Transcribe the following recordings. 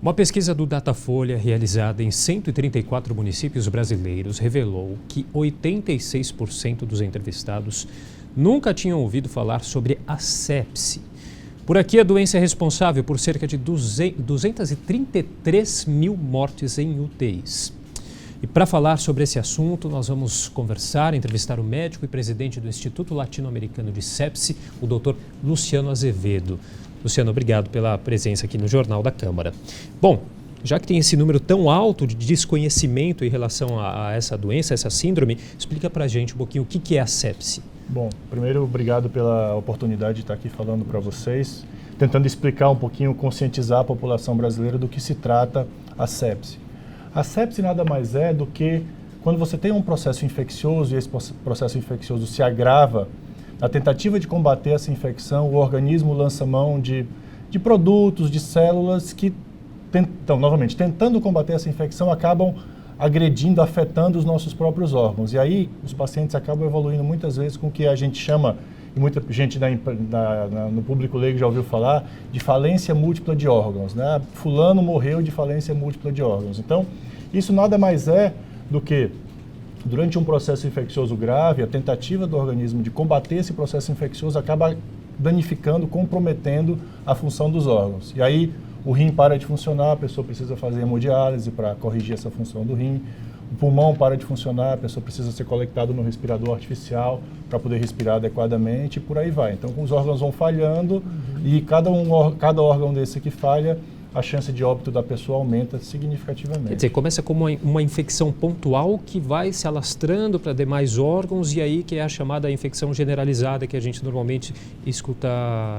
Uma pesquisa do Datafolha, realizada em 134 municípios brasileiros, revelou que 86% dos entrevistados nunca tinham ouvido falar sobre a sepse. Por aqui, a doença é responsável por cerca de 233 mil mortes em UTIs. E para falar sobre esse assunto, nós vamos entrevistar o médico e presidente do Instituto Latino-Americano de Sepse, o Dr. Luciano Azevedo. Luciano, obrigado pela presença aqui no Jornal da Câmara. Bom, já que tem esse número tão alto de desconhecimento em relação a essa doença, essa síndrome, explica para a gente um pouquinho o que é a sepse. Bom, primeiro, obrigado pela oportunidade de estar aqui falando para vocês, tentando explicar um pouquinho, conscientizar a população brasileira do que se trata a sepse. A sepse nada mais é do que quando você tem um processo infeccioso e esse processo infeccioso se agrava. Na tentativa de combater essa infecção, o organismo lança mão de produtos, de células que, tentando combater essa infecção, acabam agredindo, afetando os nossos próprios órgãos. E aí, os pacientes acabam evoluindo muitas vezes com o que a gente chama, e muita gente no público leigo já ouviu falar, de falência múltipla de órgãos, né? Fulano morreu de falência múltipla de órgãos. Então, isso nada mais é do que, durante um processo infeccioso grave, a tentativa do organismo de combater esse processo infeccioso acaba danificando, comprometendo a função dos órgãos. E aí o rim para de funcionar, a pessoa precisa fazer hemodiálise para corrigir essa função do rim. O pulmão para de funcionar, a pessoa precisa ser conectada no respirador artificial para poder respirar adequadamente e por aí vai. Então, os órgãos vão falhando e cada órgão desse que falha, a chance de óbito da pessoa aumenta significativamente. Quer dizer, começa como uma infecção pontual que vai se alastrando para demais órgãos e aí que é a chamada infecção generalizada que a gente normalmente escuta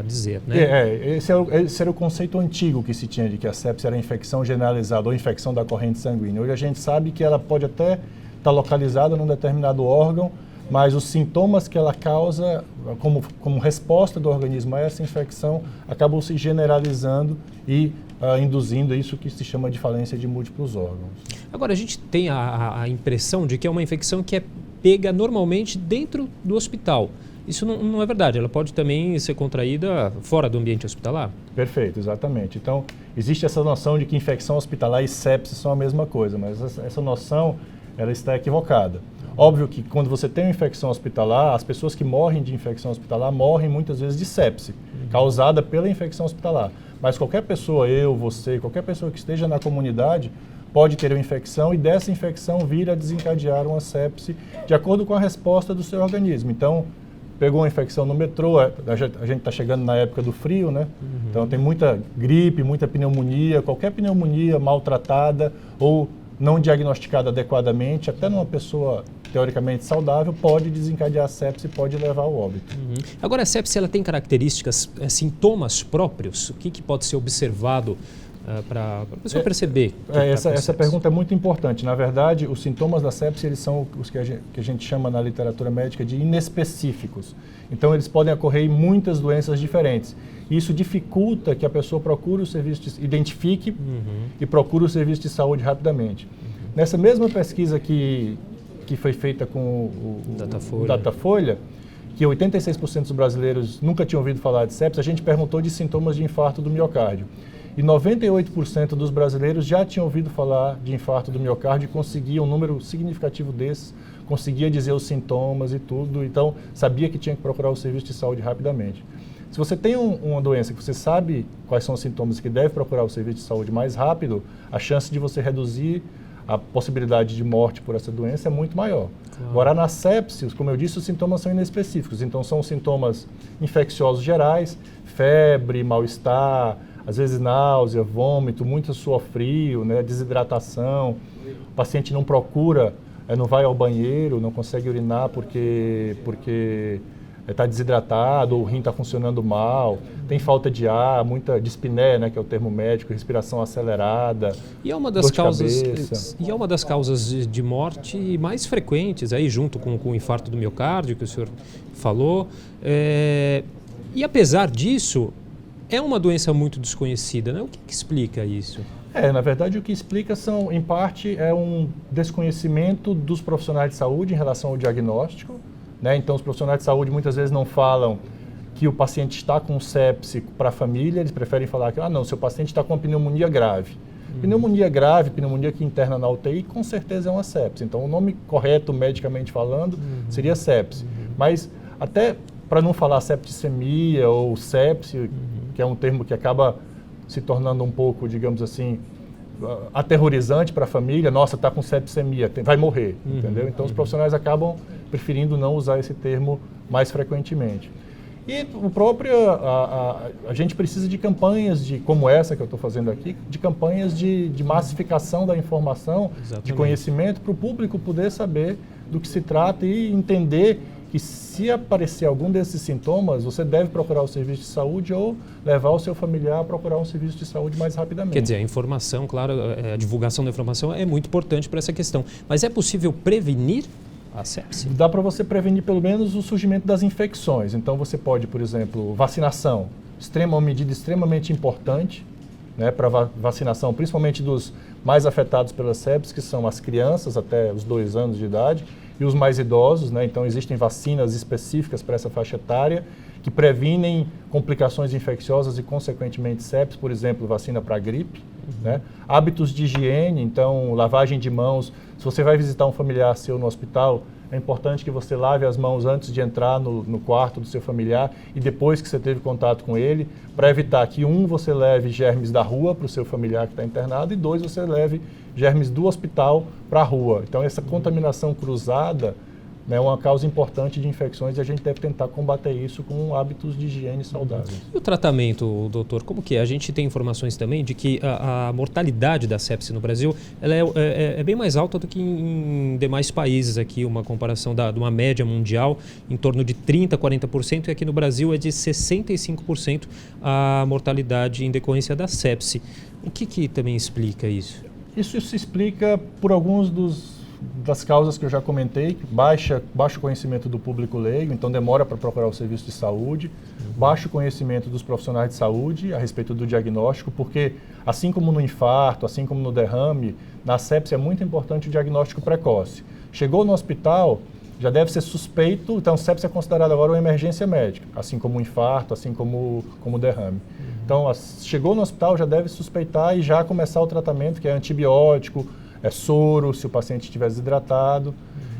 dizer, né? Esse era o conceito antigo que se tinha de que a sepse era infecção generalizada ou infecção da corrente sanguínea. Hoje a gente sabe que ela pode até estar localizada num determinado órgão, mas os sintomas que ela causa, como resposta do organismo a essa infecção, acabam se generalizando e induzindo isso que se chama de falência de múltiplos órgãos. Agora, a gente tem a impressão de que é uma infecção que é pega normalmente dentro do hospital. Isso não é verdade, ela pode também ser contraída fora do ambiente hospitalar? Perfeito, exatamente. Então, existe essa noção de que infecção hospitalar e sepse são a mesma coisa, mas essa noção ela está equivocada. Óbvio que quando você tem uma infecção hospitalar, as pessoas que morrem de infecção hospitalar morrem muitas vezes de sepse, causada pela infecção hospitalar. Mas qualquer pessoa, você, qualquer pessoa que esteja na comunidade pode ter uma infecção e dessa infecção vir a desencadear uma sepse de acordo com a resposta do seu organismo. Então, pegou uma infecção no metrô, a gente está chegando na época do frio, né? Então tem muita gripe, muita pneumonia, qualquer pneumonia maltratada ou não diagnosticada adequadamente, até numa pessoa teoricamente saudável, pode desencadear a sepse e pode levar ao óbito. Agora, a sepse ela tem características, sintomas próprios? O que pode ser observado para a pessoa perceber? Essa pergunta é muito importante. Na verdade, os sintomas da sepse eles são os que a gente chama na literatura médica de inespecíficos. Então, eles podem ocorrer em muitas doenças diferentes. Isso dificulta que a pessoa procure o serviço, identifique e procure o serviço de saúde rapidamente. Nessa mesma pesquisa que foi feita com o Datafolha, que 86% dos brasileiros nunca tinham ouvido falar de sepse, a gente perguntou de sintomas de infarto do miocárdio. E 98% dos brasileiros já tinham ouvido falar de infarto do miocárdio e conseguia um número significativo desses, conseguia dizer os sintomas e tudo, então sabia que tinha que procurar o serviço de saúde rapidamente. Se você tem uma doença que você sabe quais são os sintomas e que deve procurar o serviço de saúde mais rápido, a chance de você reduzir a possibilidade de morte por essa doença é muito maior. Claro. Agora, na sepse, como eu disse, os sintomas são inespecíficos. Então, são sintomas infecciosos gerais, febre, mal-estar, às vezes náusea, vômito, muito suor frio, né, desidratação. O paciente não procura, não vai ao banheiro, não consegue urinar porque está desidratado, ou o rim está funcionando mal, tem falta de ar, muita dispneia, né, que é o termo médico, respiração acelerada, e é uma das causas de morte mais frequentes, aí junto com o infarto do miocárdio, que o senhor falou. E apesar disso, é uma doença muito desconhecida, né? O que explica isso? Na verdade, o que explica em parte, é um desconhecimento dos profissionais de saúde em relação ao diagnóstico. Né? Então, os profissionais de saúde muitas vezes não falam que o paciente está com sepse para a família, eles preferem falar que, seu paciente está com uma pneumonia grave. Pneumonia grave, pneumonia que interna na UTI, com certeza é uma sepse. Então, o nome correto, medicamente falando, seria sepse. Mas, até para não falar septicemia ou sepse, que é um termo que acaba se tornando um pouco, digamos assim, aterrorizante para a família, nossa, está com septicemia, vai morrer, entendeu? Então, os profissionais acabam preferindo não usar esse termo mais frequentemente. E o próprio, a gente precisa de campanhas como essa que eu estou fazendo aqui, de campanhas de massificação da informação, de conhecimento, para o público poder saber do que se trata e entender que se aparecer algum desses sintomas, você deve procurar o serviço de saúde ou levar o seu familiar a procurar um serviço de saúde mais rapidamente. Quer dizer, a informação, claro, a divulgação da informação é muito importante para essa questão. Mas é possível prevenir a sepse? Dá para você prevenir pelo menos o surgimento das infecções. Então você pode, por exemplo, vacinação, uma medida extremamente importante, né, para vacinação, principalmente dos mais afetados pela sepse, que são as crianças até os 2 anos de idade e os mais idosos, né? Então existem vacinas específicas para essa faixa etária que previnem complicações infecciosas e consequentemente sepse, por exemplo, vacina para gripe, né? Hábitos de higiene, então lavagem de mãos. Se você vai visitar um familiar seu no hospital, é importante que você lave as mãos antes de entrar no quarto do seu familiar e depois que você teve contato com ele, para evitar que, você leve germes da rua para o seu familiar que está internado e 2, você leve germes do hospital para a rua. Então, essa contaminação cruzada, né, é uma causa importante de infecções e a gente deve tentar combater isso com hábitos de higiene saudáveis. E o tratamento, doutor, como que é? A gente tem informações também de que a mortalidade da sepse no Brasil ela é bem mais alta do que em demais países aqui, uma comparação de uma média mundial em torno de 30%, 40%, e aqui no Brasil é de 65% a mortalidade em decorrência da sepse. O que também explica isso? Isso se explica por alguns das causas que eu já comentei, baixo conhecimento do público leigo, então demora para procurar o serviço de saúde, baixo conhecimento dos profissionais de saúde a respeito do diagnóstico, porque assim como no infarto, assim como no derrame, na sepse é muito importante o diagnóstico precoce. Chegou no hospital, já deve ser suspeito, então sepse é considerada agora uma emergência médica, assim como o infarto, assim como o derrame. Então, chegou no hospital, já deve suspeitar e já começar o tratamento, que é antibiótico, é soro, se o paciente estiver desidratado.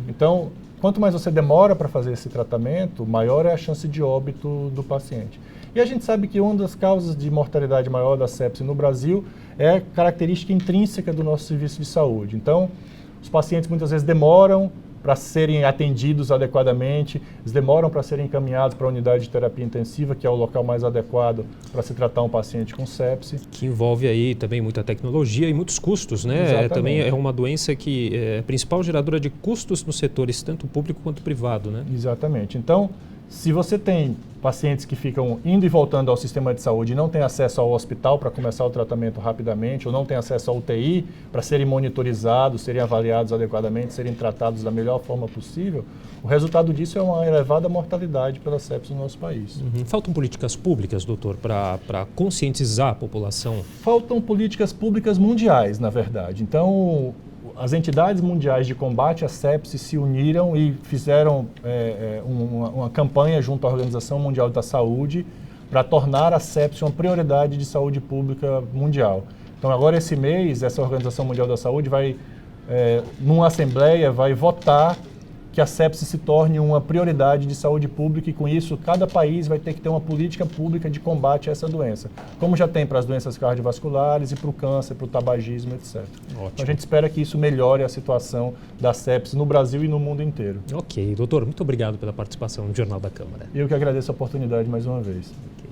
Então, quanto mais você demora para fazer esse tratamento, maior é a chance de óbito do paciente. E a gente sabe que uma das causas de mortalidade maior da sepse no Brasil é característica intrínseca do nosso serviço de saúde. Então, os pacientes muitas vezes demoram para serem atendidos adequadamente, eles demoram para serem encaminhados para a unidade de terapia intensiva, que é o local mais adequado para se tratar um paciente com sepse. Que envolve aí também muita tecnologia e muitos custos, né? Exatamente. Também é uma doença que é a principal geradora de custos nos setores, tanto público quanto privado, né? Exatamente. Então, se você tem pacientes que ficam indo e voltando ao sistema de saúde e não têm acesso ao hospital para começar o tratamento rapidamente, ou não têm acesso ao UTI para serem monitorizados, serem avaliados adequadamente, serem tratados da melhor forma possível, o resultado disso é uma elevada mortalidade pela sepse no nosso país. Faltam políticas públicas, doutor, para conscientizar a população? Faltam políticas públicas mundiais, na verdade. Então, as entidades mundiais de combate à sepse se uniram e fizeram uma campanha junto à Organização Mundial da Saúde para tornar a sepse uma prioridade de saúde pública mundial. Então, agora esse mês, essa Organização Mundial da Saúde vai, numa assembleia, vai votar que a sepse se torne uma prioridade de saúde pública e, com isso, cada país vai ter que ter uma política pública de combate a essa doença, como já tem para as doenças cardiovasculares e para o câncer, para o tabagismo, etc. Ótimo. Então, a gente espera que isso melhore a situação da sepse no Brasil e no mundo inteiro. Ok, doutor, muito obrigado pela participação no Jornal da Câmara. Eu que agradeço a oportunidade mais uma vez. Okay.